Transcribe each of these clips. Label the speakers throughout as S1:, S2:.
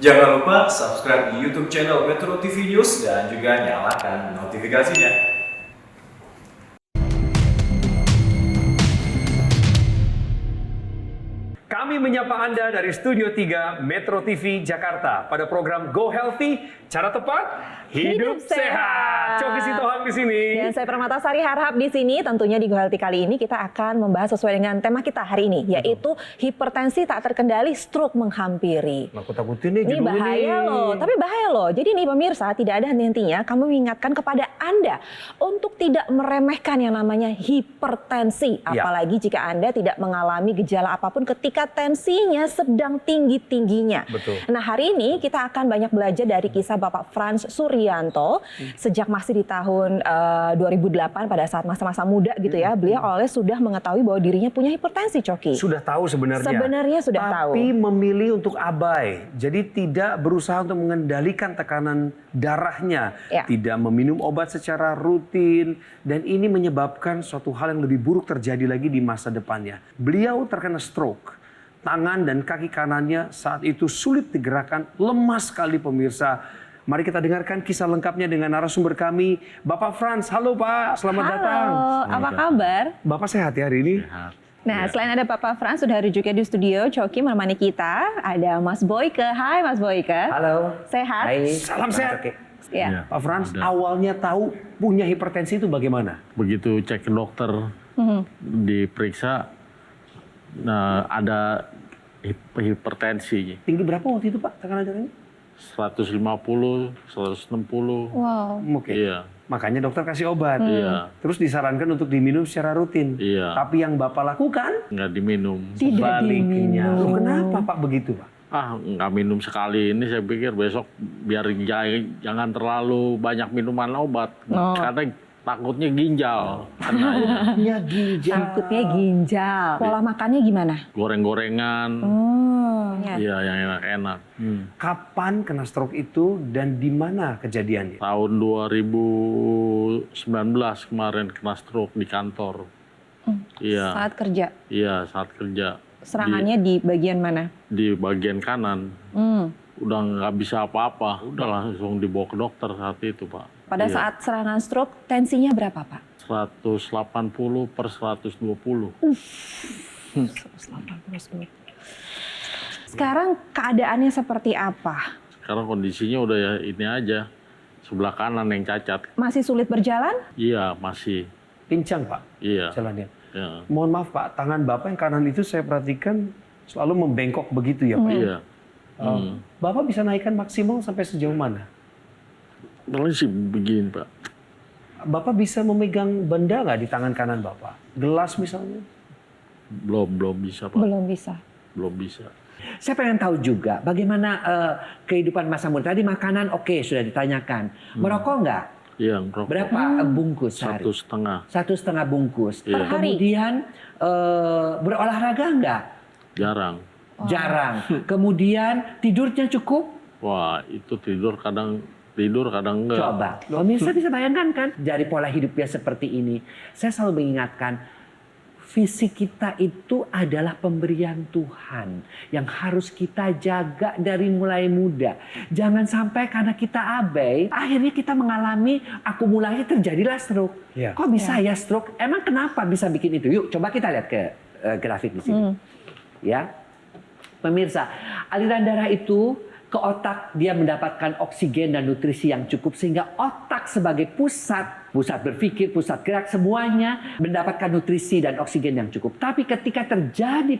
S1: Jangan lupa subscribe di YouTube channel Metro TV News dan juga nyalakan notifikasinya. Kami menyapa Anda dari Studio 3 Metro TV Jakarta pada program Go Healthy, cara tepat hidup sehat. Coki Sitohang di sini.
S2: Dan saya Permatasari Harhab di sini. Tentunya di Go Healthy kali ini kita akan membahas sesuai dengan tema kita hari ini, yaitu hipertensi tak terkendali, stroke menghampiri.
S1: Takut-takutin nih
S2: ini bahaya loh, tapi bahaya loh. Jadi nih pemirsa, tidak ada henti-hentinya kami mengingatkan kepada Anda untuk tidak meremehkan yang namanya hipertensi. Apalagi jika Anda tidak mengalami gejala apapun ketika tensinya sedang tinggi-tingginya.
S1: Betul.
S2: Nah, hari ini kita akan banyak belajar dari kisah Bapak Frans Suryanto. Sejak masih di tahun 2008 pada saat masa-masa muda gitu ya, beliau sudah mengetahui bahwa dirinya punya hipertensi, Coki.
S1: Sudah tahu sebenarnya.
S2: Sebenarnya sudah tahu.
S1: Tapi memilih untuk abai. Jadi tidak berusaha untuk mengendalikan tekanan darahnya.
S2: Ya.
S1: Tidak meminum obat secara rutin. Dan ini menyebabkan suatu hal yang lebih buruk terjadi lagi di masa depannya. Beliau terkena stroke. Tangan dan kaki kanannya saat itu sulit digerakkan, lemah sekali pemirsa. Mari kita dengarkan kisah lengkapnya dengan narasumber kami, Bapak Frans. Halo Pak, selamat datang.
S2: Halo, apa kabar?
S1: Bapak sehat ya hari ini?
S3: Sehat.
S2: Nah, selain ada Bapak Frans, sudah hadir juga di studio, Coki menemani kita. Ada Mas Boyke. Hai Mas Boyke.
S4: Halo.
S2: Sehat?
S4: Hai.
S1: Salam sehat.
S4: Oke.
S2: Ya.
S1: Pak Frans,
S3: Ada.
S1: awalnya tahu punya hipertensi itu bagaimana?
S3: Begitu cek ke dokter, diperiksa, nah ada hipertensi.
S1: Tinggi berapa waktu itu Pak tekanan darahnya?
S3: 150, 160.
S2: Wow.
S1: Oke.
S3: Iya,
S1: Makanya dokter kasih obat.
S3: iya,
S1: Terus disarankan untuk diminum secara rutin.
S3: iya.
S1: Tapi yang Bapak lakukan
S3: Nggak diminum.
S2: Tidak
S1: sebaliknya.
S2: diminum.
S1: Loh, kenapa Pak begitu Pak?
S3: Nggak minum sekali ini, saya pikir besok biar jangan terlalu banyak minuman obat.
S2: Oh.
S3: Karena takutnya ginjal. Kenanya.
S1: Ya ginjal.
S2: Takutnya ginjal. Pola makannya gimana?
S3: Goreng-gorengan,
S2: Oh.
S3: iya yang enak-enak.
S1: Kapan kena stroke itu dan di mana kejadiannya?
S3: Tahun 2019 kemarin kena stroke di kantor. Iya,
S2: Saat kerja.
S3: iya saat kerja.
S2: Serangannya di bagian mana?
S3: Di bagian kanan.
S2: Hmm.
S3: Udah nggak bisa apa-apa. Udah langsung dibawa ke dokter saat itu, Pak.
S2: Pada
S3: Iya.
S2: saat serangan stroke, tensinya berapa, Pak?
S3: 180/120.
S2: Sekarang keadaannya seperti apa?
S3: Sekarang kondisinya udah ya ini aja. Sebelah kanan yang cacat.
S2: Masih sulit berjalan?
S3: Iya, masih.
S1: Pincang Pak
S3: Iya.
S1: jalannya.
S3: Iya.
S1: Mohon maaf Pak, tangan Bapak yang kanan itu saya perhatikan selalu membengkok begitu ya Pak.
S3: Iya.
S1: Bapak bisa naikkan maksimal sampai sejauh mana?
S3: Paling sih begini, Pak.
S1: Bapak bisa memegang benda nggak di tangan kanan Bapak? Gelas misalnya?
S3: Belum bisa, Pak.
S2: Belum bisa.
S3: Belum bisa.
S4: Saya pengen tahu juga bagaimana kehidupan masa muda. Tadi makanan oke, sudah ditanyakan. Merokok nggak?
S3: Iya, ngerokok.
S4: Berapa bungkus sehari?
S3: 1,5.
S4: 1,5 bungkus.
S3: Iya.
S4: Kemudian berolahraga nggak?
S3: Jarang.
S4: Jarang. Kemudian tidurnya cukup?
S3: Wah, itu tidur kadang enggak.
S4: Coba. Pemirsa bisa bayangkan kan dari pola hidupnya seperti ini. Saya selalu mengingatkan fisik kita itu adalah pemberian Tuhan yang harus kita jaga dari mulai muda. Jangan sampai karena kita abai, akhirnya kita mengalami akumulasi terjadilah stroke.
S1: Iya.
S4: Kok bisa ya stroke? Emang kenapa bisa bikin itu? Yuk coba kita lihat ke grafik di sini. Ya. Pemirsa, aliran darah itu ke otak dia mendapatkan oksigen dan nutrisi yang cukup sehingga otak sebagai pusat berpikir, pusat gerak semuanya mendapatkan nutrisi dan oksigen yang cukup. Tapi ketika terjadi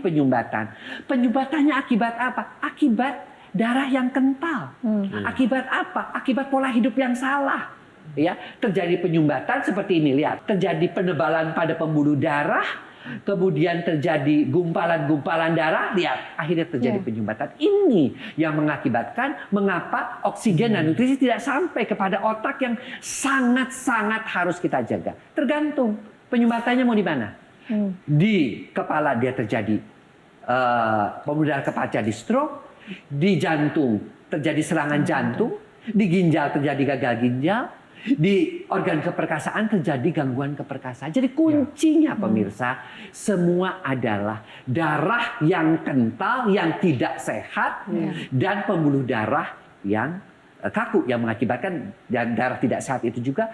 S4: penyumbatannya akibat apa? Akibat darah yang kental. Akibat apa? Akibat pola hidup yang salah. Ya, terjadi penyumbatan seperti ini, lihat. Terjadi penebalan pada pembuluh darah. Kemudian terjadi gumpalan-gumpalan darah, lihat, akhirnya terjadi penyumbatan. Ini yang mengakibatkan mengapa oksigen dan nutrisi tidak sampai kepada otak yang sangat-sangat harus kita jaga. Tergantung penyumbatannya mau di mana. Di kepala dia terjadi pembuluh darah kepala jadi stroke, di jantung terjadi serangan jantung, di ginjal terjadi gagal ginjal, Di organ keperkasaan terjadi gangguan keperkasaan. Jadi kuncinya pemirsa, semua adalah darah yang kental, yang tidak sehat, dan pembuluh darah yang kaku, yang mengakibatkan darah tidak sehat itu juga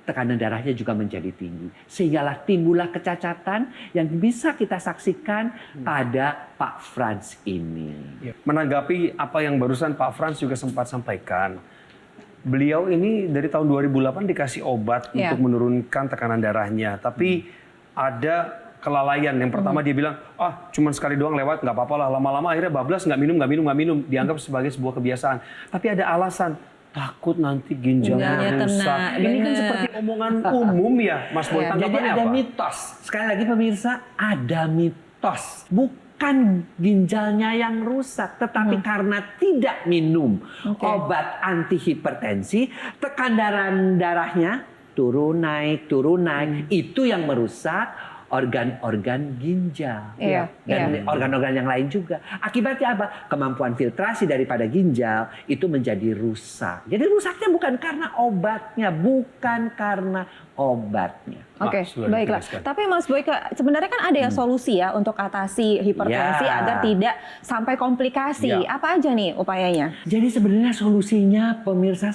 S4: tekanan darahnya juga menjadi tinggi. Sehinggalah timbullah kecacatan yang bisa kita saksikan pada Pak Frans ini.
S1: Menanggapi apa yang barusan Pak Frans juga sempat sampaikan, beliau ini dari tahun 2008 dikasih obat untuk menurunkan tekanan darahnya. Tapi ada kelalaian. Yang pertama dia bilang, cuman sekali doang lewat, nggak apa-apa lah. Lama-lama akhirnya bablas, nggak minum. Dianggap sebagai sebuah kebiasaan. Tapi ada alasan, takut nanti ginjalnya rusak. Ini kan seperti omongan umum ya, Mas Boy.
S4: Jadi
S1: Tanggapannya
S4: ada
S1: apa?
S4: mitos. Sekali lagi pemirsa, ada mitos. Bukan ginjalnya yang rusak, tetapi karena tidak minum obat antihipertensi, tekanan darahnya turun naik. Itu yang merusak organ-organ ginjal dan organ-organ yang lain juga. Akibatnya apa? Kemampuan filtrasi daripada ginjal itu menjadi rusak. Jadi rusaknya bukan karena obatnya,
S2: Oke,
S1: sudah
S2: baiklah.
S1: ditegaskan.
S2: Tapi Mas Boy, sebenarnya kan ada ya solusi ya untuk atasi hipertensi agar tidak sampai komplikasi. Apa aja nih upayanya?
S4: Jadi sebenarnya solusinya pemirsa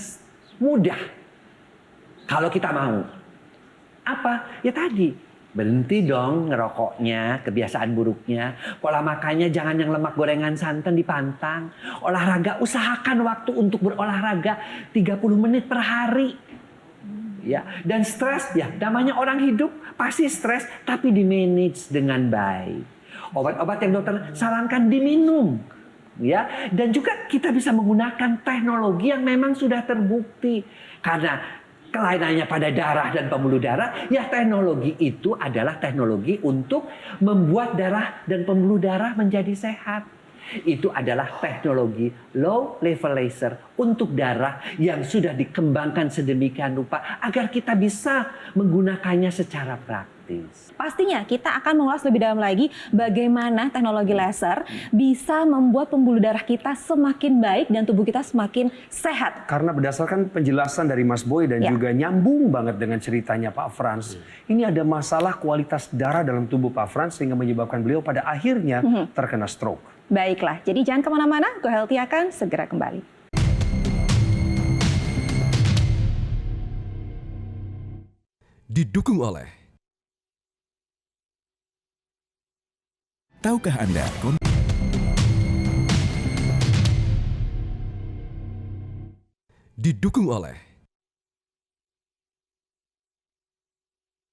S4: mudah. Kalau kita mau. Apa? Ya tadi. Berhenti dong ngerokoknya, kebiasaan buruknya. Pola makannya jangan yang lemak gorengan santan dipantang. Olahraga, usahakan waktu untuk berolahraga 30 menit per hari. Ya, dan stres, ya namanya orang hidup pasti stres, tapi di-manage dengan baik. Obat-obat yang dokter sarankan diminum. Ya, dan juga kita bisa menggunakan teknologi yang memang sudah terbukti. Karena kelainannya pada darah dan pembuluh darah, ya teknologi itu adalah teknologi untuk membuat darah dan pembuluh darah menjadi sehat. Itu adalah teknologi low level laser untuk darah yang sudah dikembangkan sedemikian rupa agar kita bisa menggunakannya secara praktis.
S2: Pastinya kita akan mengulas lebih dalam lagi bagaimana teknologi laser bisa membuat pembuluh darah kita semakin baik dan tubuh kita semakin sehat.
S1: Karena berdasarkan penjelasan dari Mas Boy dan juga nyambung banget dengan ceritanya Pak Frans, ini ada masalah kualitas darah dalam tubuh Pak Frans sehingga menyebabkan beliau pada akhirnya terkena stroke.
S2: Baiklah, jadi jangan kemana-mana, Go Healthy akan segera kembali.
S5: Didukung oleh Tahukah Anda didukung oleh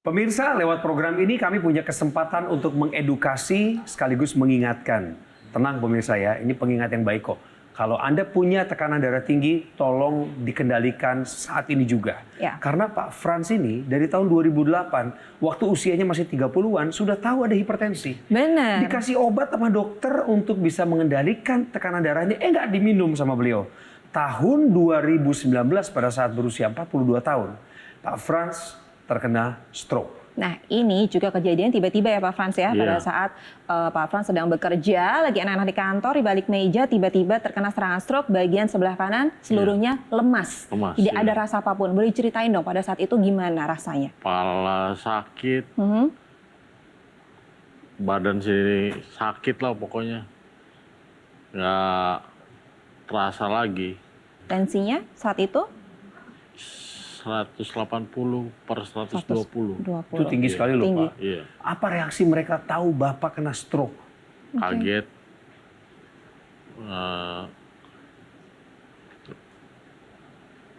S1: Pemirsa, lewat program ini kami punya kesempatan untuk mengedukasi sekaligus mengingatkan. Tenang pemirsa ya, ini pengingat yang baik kok. Kalau Anda punya tekanan darah tinggi, tolong dikendalikan saat ini juga. Karena Pak Frans ini dari tahun 2008, waktu usianya masih 30-an, sudah tahu ada hipertensi.
S2: Benar.
S1: Dikasih obat sama dokter untuk bisa mengendalikan tekanan darahnya, nggak diminum sama beliau. Tahun 2019 pada saat berusia 42 tahun, Pak Frans terkena stroke.
S2: Nah, ini juga kejadian tiba-tiba ya Pak Frans ya, pada saat Pak Frans sedang bekerja, lagi anak-anak di kantor, di balik meja, tiba-tiba terkena serangan stroke, bagian sebelah kanan seluruhnya lemas. Tidak ada rasa apapun. Boleh ceritain dong pada saat itu gimana rasanya?
S3: Kepala sakit, badan sini sakit lah pokoknya. Nggak terasa lagi.
S2: Tensinya saat itu?
S3: 180 per 120.
S1: Itu tinggi sekali loh Pak.
S3: Iya.
S1: Apa reaksi mereka tahu Bapak kena stroke?
S3: Kaget.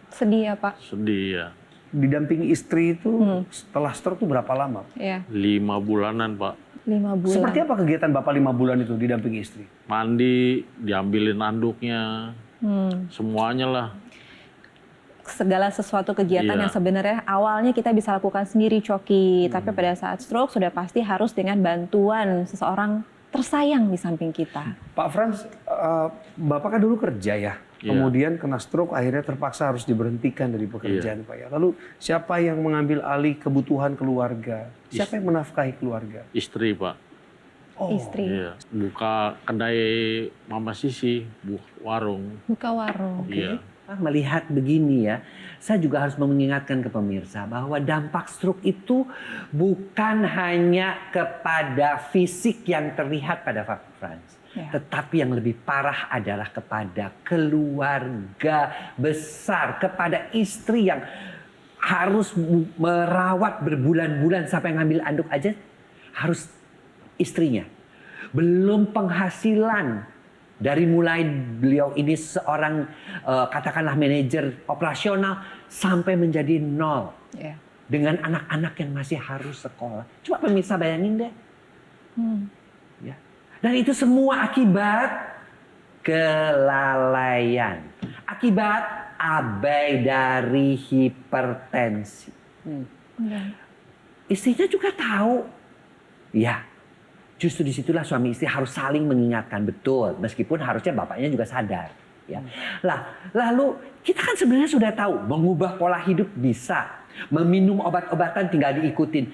S2: Sedih ya Pak?
S3: Sedih ya.
S1: Didampingi istri itu setelah stroke itu berapa lama?
S3: 5 bulanan Pak.
S2: 5 bulan.
S1: Seperti apa kegiatan Bapak 5 bulan itu didampingi istri?
S3: Mandi, diambilin anduknya, semuanya lah.
S2: Segala sesuatu kegiatan yang sebenarnya awalnya kita bisa lakukan sendiri, Coki. Tapi pada saat stroke sudah pasti harus dengan bantuan seseorang tersayang di samping kita.
S1: Pak Frans, Bapak kan dulu kerja ya. Kemudian kena stroke, akhirnya terpaksa harus diberhentikan dari pekerjaan Pak ya. Lalu siapa yang mengambil alih kebutuhan keluarga? Siapa yang menafkahi keluarga?
S3: Istri Pak.
S2: Istri.
S3: Iya. Buka kedai Mama Sisi, warung.
S2: Buka warung.
S3: Iya.
S4: melihat begini ya, saya juga harus mengingatkan ke pemirsa bahwa dampak stroke itu bukan hanya kepada fisik yang terlihat pada Pak Frans. Tetapi yang lebih parah adalah kepada keluarga besar, kepada istri yang harus merawat berbulan-bulan sampai ngambil anduk aja harus istrinya. Belum penghasilan dari mulai beliau ini seorang katakanlah manajer operasional sampai menjadi nol. Dengan anak-anak yang masih harus sekolah. Coba pemirsa bayangin deh. Ya. Dan itu semua akibat kelalaian. Akibat abai dari hipertensi. Istrinya juga tahu. Ya, justru disitulah suami istri harus saling mengingatkan, betul. Meskipun harusnya bapaknya juga sadar. Ya. Lalu kita kan sebenarnya sudah tahu mengubah pola hidup bisa. Meminum obat-obatan tinggal diikutin.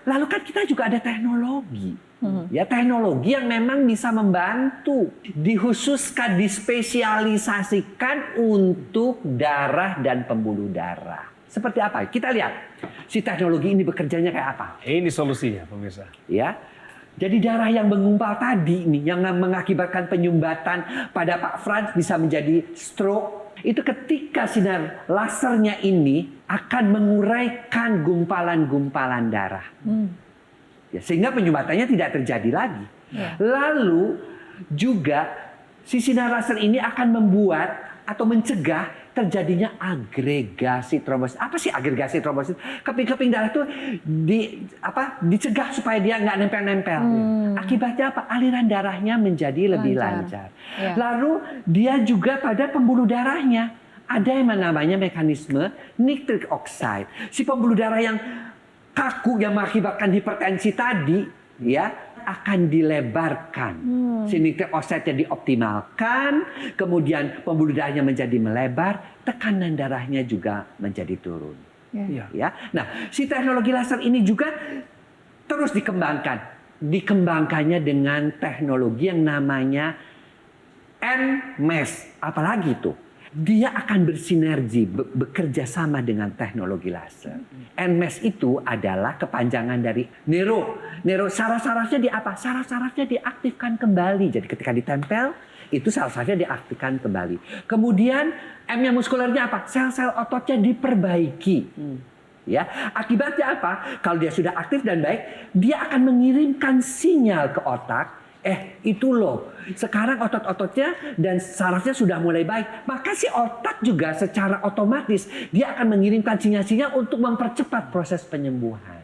S4: Lalu kan kita juga ada teknologi. Ya, teknologi yang memang bisa membantu. Dikhususkan, dispesialisasikan untuk darah dan pembuluh darah. Seperti apa? Kita lihat si teknologi ini bekerjanya kayak apa.
S1: Ini solusinya pemirsa.
S4: Ya. Jadi darah yang mengumpal tadi nih yang mengakibatkan penyumbatan pada Pak Frans bisa menjadi stroke. Itu ketika sinar lasernya ini akan menguraikan gumpalan-gumpalan darah. Ya, sehingga penyumbatannya tidak terjadi lagi. Lalu juga si sinar laser ini akan membuat atau mencegah terjadinya agregasi trombosit. Apa sih agregasi trombosit? Keping-keping darah itu dicegah supaya dia nggak nempel-nempel. Akibatnya apa? Aliran darahnya menjadi lebih lancar. Lalu dia juga pada pembuluh darahnya ada yang namanya mekanisme nitric oxide. Si pembuluh darah yang kaku yang mengakibatkan hipertensi tadi, ya, akan dilebarkan. Si nitric oxide dioptimalkan, kemudian pembuluh darahnya menjadi melebar, tekanan darahnya juga menjadi turun. Ya. Nah, si teknologi laser ini juga terus dikembangkan. Dikembangkannya dengan teknologi yang namanya NMES. Apalagi itu? Dia akan bersinergi, bekerja sama dengan teknologi laser. NMES itu adalah kepanjangan dari neuro. Saraf-sarafnya di apa? Saraf-sarafnya diaktifkan kembali. Jadi ketika ditempel, itu saraf-sarafnya diaktifkan kembali. Kemudian M-nya muskulernya apa? Sel-sel ototnya diperbaiki. Ya, akibatnya apa? Kalau dia sudah aktif dan baik, dia akan mengirimkan sinyal ke otak. Itu loh, sekarang otot-ototnya dan sarafnya sudah mulai baik. Maka si otak juga secara otomatis dia akan mengirimkan sinyal-sinyal untuk mempercepat proses penyembuhan.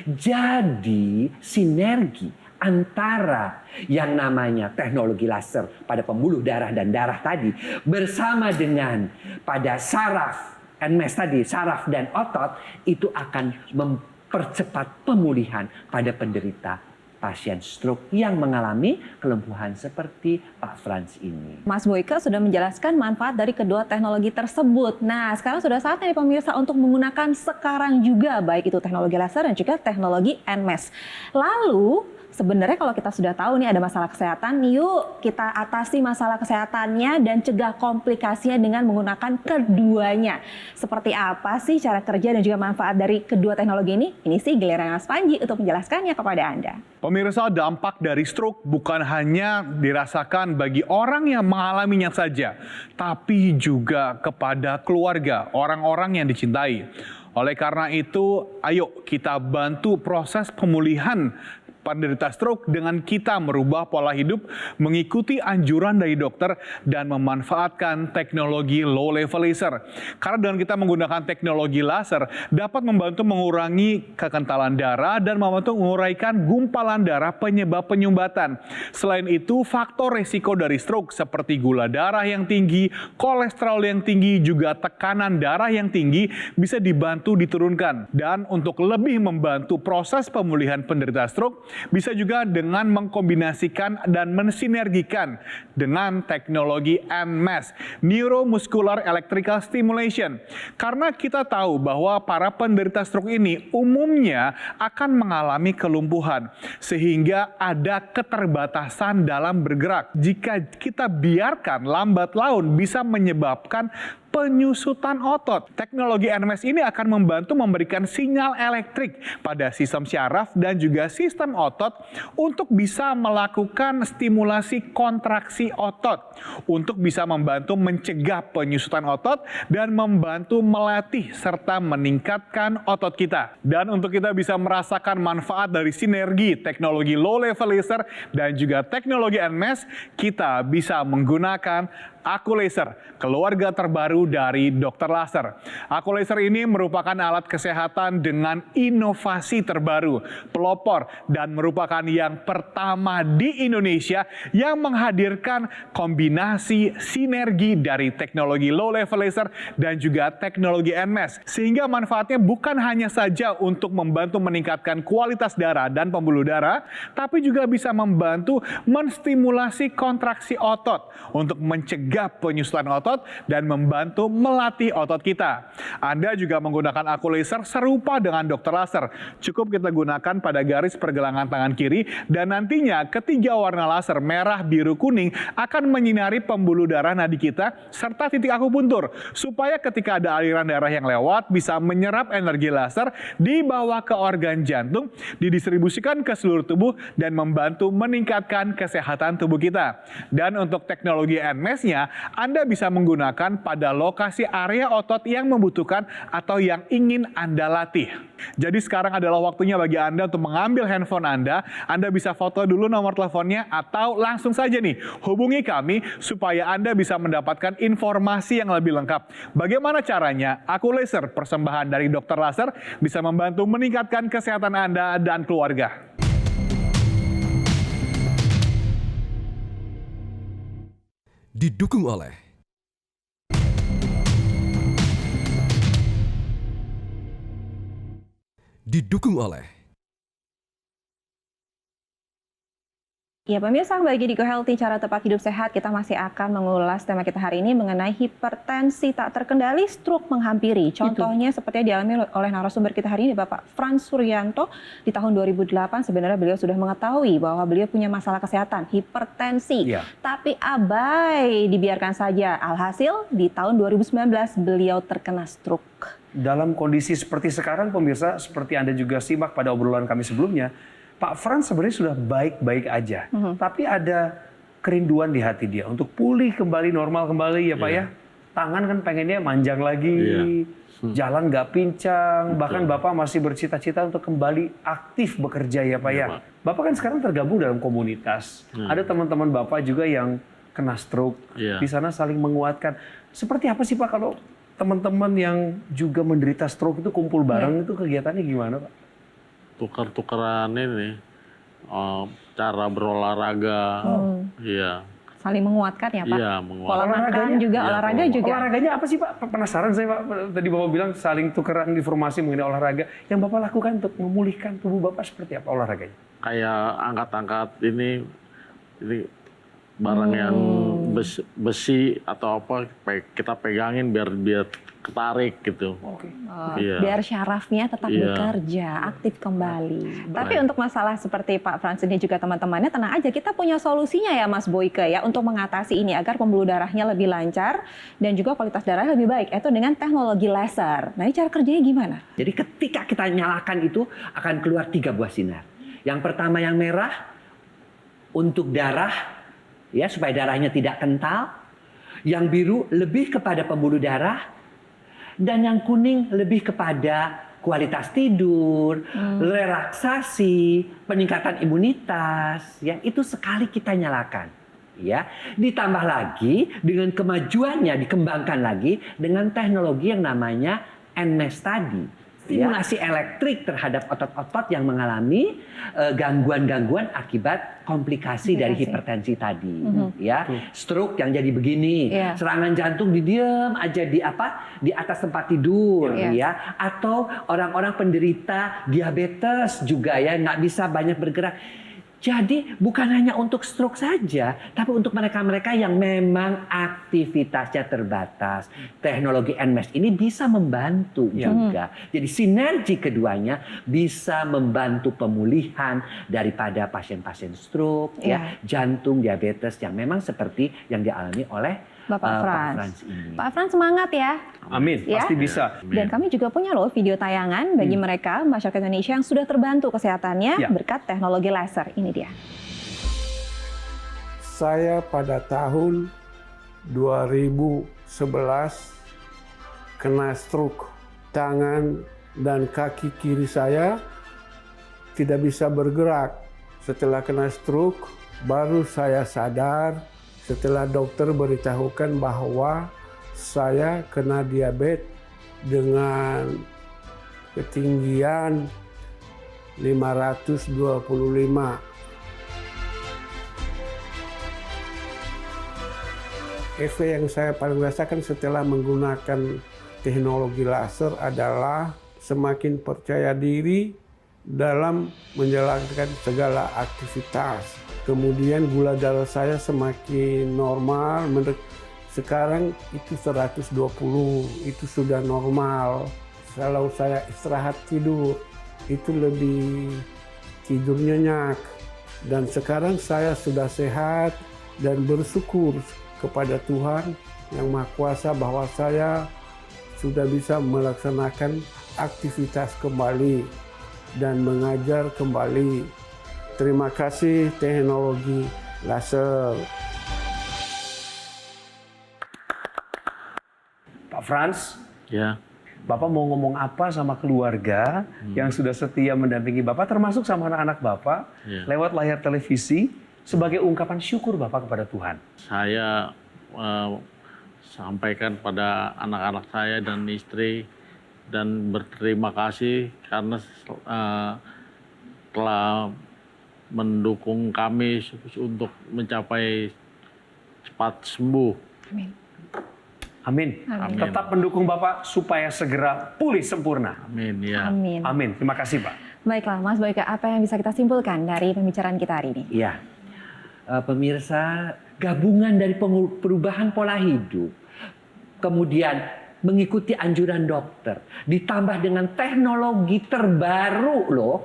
S4: Jadi sinergi antara yang namanya teknologi laser pada pembuluh darah dan darah tadi bersama dengan pada saraf NMES tadi, saraf dan otot itu akan mempercepat pemulihan pada penderita pasien stroke yang mengalami kelumpuhan seperti Pak Frans ini.
S2: Mas Boyke sudah menjelaskan manfaat dari kedua teknologi tersebut. Nah, sekarang sudah saatnya nih pemirsa untuk menggunakan sekarang juga, baik itu teknologi laser dan juga teknologi NMES. Lalu, sebenarnya kalau kita sudah tahu nih ada masalah kesehatan, yuk kita atasi masalah kesehatannya dan cegah komplikasinya dengan menggunakan keduanya. Seperti apa sih cara kerja dan juga manfaat dari kedua teknologi ini? Ini sih giliran Mas Panji untuk menjelaskannya kepada Anda.
S5: Pemirsa, dampak dari stroke bukan hanya dirasakan bagi orang yang mengalaminya saja, tapi juga kepada keluarga, orang-orang yang dicintai. Oleh karena itu, ayo kita bantu proses pemulihan penderita stroke dengan kita merubah pola hidup, mengikuti anjuran dari dokter, dan memanfaatkan teknologi low level laser. Karena dengan kita menggunakan teknologi laser dapat membantu mengurangi kekentalan darah dan membantu menguraikan gumpalan darah penyebab penyumbatan. Selain itu, faktor resiko dari stroke seperti gula darah yang tinggi, kolesterol yang tinggi, juga tekanan darah yang tinggi bisa dibantu diturunkan. Dan untuk lebih membantu proses pemulihan penderita stroke, bisa juga dengan mengkombinasikan dan mensinergikan dengan teknologi NMES, Neuromuscular Electrical Stimulation. Karena kita tahu bahwa para penderita stroke ini umumnya akan mengalami kelumpuhan, sehingga ada keterbatasan dalam bergerak. Jika kita biarkan lambat laun bisa menyebabkan penyusutan otot. Teknologi NMS ini akan membantu memberikan sinyal elektrik pada sistem syaraf dan juga sistem otot untuk bisa melakukan stimulasi kontraksi otot, untuk bisa membantu mencegah penyusutan otot dan membantu melatih serta meningkatkan otot kita. Dan untuk kita bisa merasakan manfaat dari sinergi teknologi low level laser dan juga teknologi NMS, kita bisa menggunakan Aku Laser, keluarga terbaru dari Dr. Laser. Aku Laser ini merupakan alat kesehatan dengan inovasi terbaru, pelopor, dan merupakan yang pertama di Indonesia yang menghadirkan kombinasi sinergi dari teknologi low level laser dan juga teknologi NMS. Sehingga manfaatnya bukan hanya saja untuk membantu meningkatkan kualitas darah dan pembuluh darah, tapi juga bisa membantu menstimulasi kontraksi otot untuk mencegah penyusutan otot dan membantu melatih otot kita. Anda juga menggunakan Aku Laser serupa dengan Dr. Laser. Cukup kita gunakan pada garis pergelangan tangan kiri dan nantinya ketiga warna laser merah, biru, kuning akan menyinari pembuluh darah nadi kita serta titik akupuntur supaya ketika ada aliran darah yang lewat bisa menyerap energi laser dibawa ke organ jantung, didistribusikan ke seluruh tubuh dan membantu meningkatkan kesehatan tubuh kita. Dan untuk teknologi NMS-nya, Anda bisa menggunakan pada lokasi area otot yang membutuhkan atau yang ingin Anda latih. Jadi sekarang adalah waktunya bagi Anda untuk mengambil handphone Anda. Anda bisa foto dulu nomor teleponnya atau langsung saja nih hubungi kami supaya Anda bisa mendapatkan informasi yang lebih lengkap. Bagaimana caranya? Aku Laser, persembahan dari Dr. Laser, bisa membantu meningkatkan kesehatan Anda dan keluarga.
S6: Didukung oleh
S2: Ya pemirsa, bagi di Go Healthy, cara tepat hidup sehat, kita masih akan mengulas tema kita hari ini mengenai hipertensi tak terkendali, stroke menghampiri. Contohnya seperti yang dialami oleh narasumber kita hari ini, Bapak Frans Suryanto. Di tahun 2008 sebenarnya beliau sudah mengetahui bahwa beliau punya masalah kesehatan, hipertensi. Tapi abai, dibiarkan saja. Alhasil di tahun 2019 beliau terkena stroke.
S1: Dalam kondisi seperti sekarang, pemirsa, seperti Anda juga simak pada obrolan kami sebelumnya, Pak Frans sebenarnya sudah baik-baik aja, tapi ada kerinduan di hati dia untuk pulih kembali, normal kembali ya Pak ya. Tangan kan pengennya manjang lagi, jalan nggak pincang, bahkan Bapak masih bercita-cita untuk kembali aktif bekerja ya Pak ya. Bapak kan sekarang tergabung dalam komunitas, ada teman-teman Bapak juga yang kena stroke, di sana saling menguatkan. Seperti apa sih Pak kalau teman-teman yang juga menderita stroke itu kumpul bareng, itu kegiatannya gimana Pak?
S3: Tukar-tukaran ini, cara berolahraga,
S2: Saling menguatkan ya Pak?
S3: Iya, menguatkan.
S2: Pola makan juga, olahraga juga.
S1: Olahraganya apa sih Pak? Penasaran saya Pak. Tadi Bapak bilang saling tukeran informasi mengenai olahraga. Yang Bapak lakukan untuk memulihkan tubuh Bapak seperti apa olahraganya?
S3: Kayak angkat-angkat ini barang yang besi atau apa, kita pegangin biar ketarik gitu.
S2: Biar syarafnya tetap bekerja, aktif kembali. Tapi untuk masalah seperti Pak Frans ini juga teman-temannya, tenang aja, kita punya solusinya ya Mas Boyke ya untuk mengatasi ini agar pembuluh darahnya lebih lancar dan juga kualitas darahnya lebih baik, yaitu dengan teknologi laser. Nah ini cara kerjanya gimana?
S4: Jadi ketika kita nyalakan itu akan keluar 3 buah sinar. Yang pertama yang merah untuk darah, ya supaya darahnya tidak kental. Yang biru lebih kepada pembuluh darah. Dan yang kuning lebih kepada kualitas tidur, relaksasi, peningkatan imunitas. Ya, itu sekali kita nyalakan. Ya, ditambah lagi dengan kemajuannya dikembangkan lagi dengan teknologi yang namanya NMS tadi. Stimulasi elektrik terhadap otot-otot yang mengalami gangguan-gangguan akibat komplikasi dari hipertensi tadi, ya, stroke yang jadi begini, serangan jantung didiam aja di atas tempat tidur, ya, atau orang-orang penderita diabetes juga ya nggak bisa banyak bergerak. Jadi bukan hanya untuk stroke saja, tapi untuk mereka-mereka yang memang aktivitasnya terbatas. Teknologi NMS ini bisa membantu juga. Jadi sinergi keduanya bisa membantu pemulihan daripada pasien-pasien stroke, ya, jantung, diabetes yang memang seperti yang dialami oleh
S2: Bapak
S4: Pak
S2: Frans.
S4: Frans ini.
S2: Pak Frans semangat ya.
S1: Amin,
S2: Ya.
S1: pasti bisa.
S2: Dan kami juga punya loh video tayangan bagi mereka masyarakat Indonesia yang sudah terbantu kesehatannya
S1: Ya.
S2: berkat teknologi laser. Ini dia.
S7: Saya pada tahun 2011 kena stroke. Tangan dan kaki kiri saya tidak bisa bergerak. Setelah kena stroke, baru saya sadar setelah dokter beritahukan bahwa saya kena diabetes dengan ketinggian 525. Efek yang saya paling rasakan setelah menggunakan teknologi laser adalah semakin percaya diri dalam menjalankan segala aktivitas. Kemudian gula darah saya semakin normal. Sekarang itu 120, itu sudah normal. Kalau saya istirahat tidur, itu lebih tidur nyenyak. Dan sekarang saya sudah sehat dan bersyukur kepada Tuhan Yang Maha Kuasa bahwa saya sudah bisa melaksanakan aktivitas kembali dan mengajar kembali. Terima kasih teknologi laser.
S1: Pak Frans,
S3: Ya,
S1: Bapak mau ngomong apa sama keluarga yang sudah setia mendampingi Bapak, termasuk sama anak-anak Bapak, lewat layar televisi, sebagai ungkapan syukur Bapak kepada Tuhan?
S3: saya sampaikan pada anak-anak saya dan istri dan berterima kasih karena telah mendukung kami untuk mencapai cepat sembuh.
S2: Amin.
S1: Amin.
S3: Amin.
S1: Tetap mendukung Bapak supaya segera pulih sempurna.
S3: Amin ya.
S2: Amin.
S1: Amin. Terima kasih Pak.
S2: Baiklah, Mas Boyke, apa yang bisa kita simpulkan dari pembicaraan kita hari ini?
S4: Ya, pemirsa, gabungan dari perubahan pola hidup, kemudian mengikuti anjuran dokter, ditambah dengan teknologi terbaru loh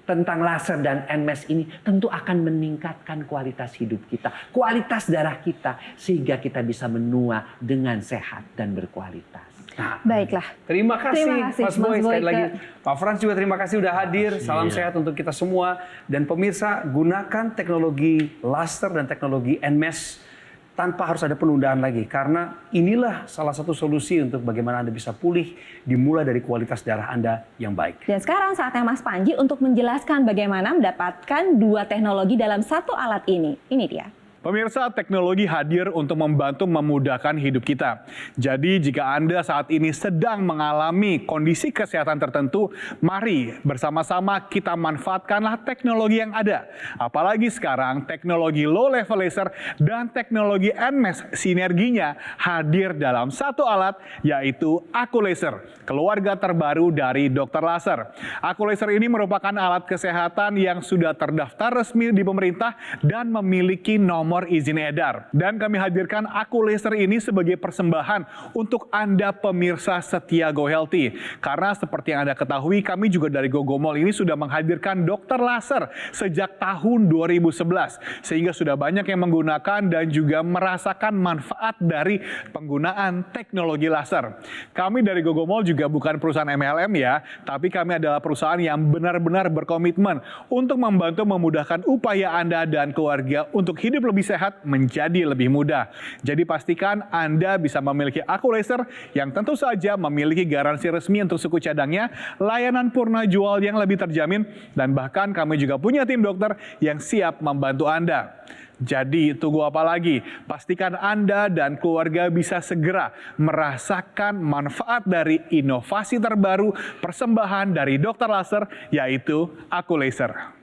S4: tentang laser dan NMES ini tentu akan meningkatkan kualitas hidup kita, kualitas darah kita, sehingga kita bisa menua dengan sehat dan berkualitas.
S1: Nah,
S2: Baiklah.
S1: terima kasih,
S2: Terima kasih,
S1: Mas Boy.
S2: Mas
S1: Sekali
S2: Boyke.
S1: lagi, Pak Frans juga terima kasih udah hadir. Salam
S3: Iya.
S1: sehat untuk kita semua. Dan pemirsa, gunakan teknologi laser dan teknologi NMES tanpa harus ada penundaan lagi. Karena inilah salah satu solusi untuk bagaimana Anda bisa pulih, dimulai dari kualitas darah Anda yang baik.
S2: Dan sekarang saatnya Mas Panji untuk menjelaskan bagaimana mendapatkan dua teknologi dalam satu alat ini. Ini dia.
S5: Pemirsa, teknologi hadir untuk membantu memudahkan hidup kita. Jadi jika Anda saat ini sedang mengalami kondisi kesehatan tertentu, mari bersama-sama kita manfaatkanlah teknologi yang ada. Apalagi sekarang teknologi low level laser dan teknologi NMES sinerginya hadir dalam satu alat, yaitu Akulaser, keluarga terbaru dari Dokter Laser. Akulaser ini merupakan alat kesehatan yang sudah terdaftar resmi di pemerintah dan memiliki nomor izin edar. Dan kami hadirkan Akulaser ini sebagai persembahan untuk Anda pemirsa setia Go Healthy. Karena seperti yang Anda ketahui, kami juga dari Gogomol ini sudah menghadirkan Dokter Laser sejak tahun 2011. Sehingga sudah banyak yang menggunakan dan juga merasakan manfaat dari penggunaan teknologi laser. Kami dari Gogomol juga bukan perusahaan MLM ya, tapi kami adalah perusahaan yang benar-benar berkomitmen untuk membantu memudahkan upaya Anda dan keluarga untuk hidup lebih sehat menjadi lebih mudah. Jadi pastikan Anda bisa memiliki Akulaser yang tentu saja memiliki garansi resmi untuk suku cadangnya, layanan purna jual yang lebih terjamin, dan bahkan kami juga punya tim dokter yang siap membantu Anda. Jadi tunggu apa lagi? Pastikan Anda dan keluarga bisa segera merasakan manfaat dari inovasi terbaru persembahan dari Dokter Laser, yaitu Akulaser.